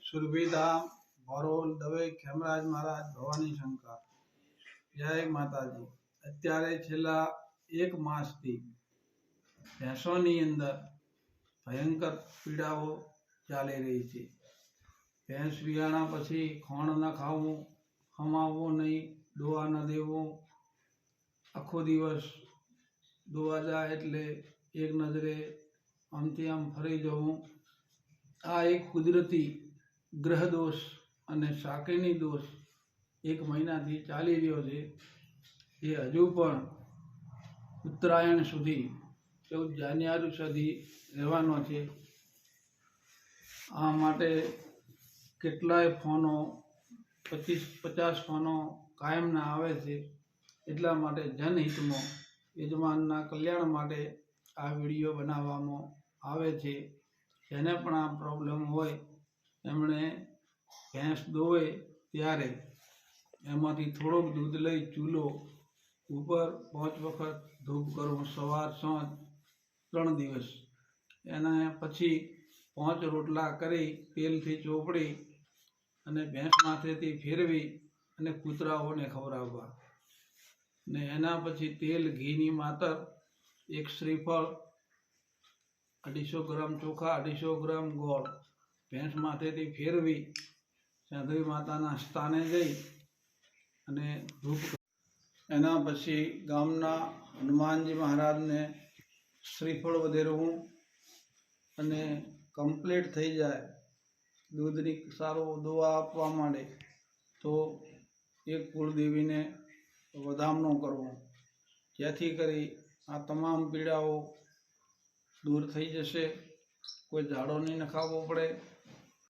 સુરભીધામ ભરોલ દવે ખેમરાજ મહારાજ ભવાની શંકર જય માતાજી। અત્યારે છેલ્લા 1 માસથી ભેંસોની અંદર ભયંકર પીડાઓ ચાલી રહી છે। ભેંસ વિયાણા પછી ખોણ ન ખાવું, ખમાવવું નહીં, દોવા ન દેવું, આખો દિવસ દોવા જાય એટલે એક નજરે આમથી આમ ફરી જવું। આ એક કુદરતી ગ્રહ દોષ અને શાકીની દોષ 1 મહિનાથી ચાલી રહ્યો છે। એ હજુ પણ ઉત્તરાયણ સુધી 14 જાન્યુઆરી સુધી રહેવાનો છે। આ માટે કેટલાય ફોનો 25-50 ફોનો કાયમના આવે છે। એટલા માટે જનહિતમાં યજમાનના કલ્યાણ માટે આ વિડીયો બનાવવામાં આવે છે। જેને પણ આ પ્રોબ્લેમ હોય એમણે ભેંસ દોવે ત્યારે એમાંથી થોડુંક દૂધ લઈ ચૂલો ઉપર 5 વખત ધૂપ કરવું, સવાર સાંજ 3 દિવસ। એના પછી 5 રોટલા કરી તેલથી ચોપડી અને ભેંસ માથેથી ફેરવી અને કૂતરાઓને ખવડાવવા। ને એના પછી તેલ ઘીની માતર 1 શ્રીફળ, 250 ગ્રામ ચોખા, 250 ગ્રામ ગોળ ભેંસ માથેથી ફેરવી સાધવી માતાના સ્થાને જઈ અને ધૂપ। એના પછી ગામના હનુમાનજી મહારાજને શ્રીફળ વધેરવું અને કમ્પ્લીટ થઈ જાય, દૂધની સારો દોવા આપવા માંડે તો એક કુળદેવીને વધામણો કરવો, જેથી કરી આ તમામ પીડાઓ દૂર થઈ જશે। કોઈ ઝાડો નહીં નખાવવો પડે,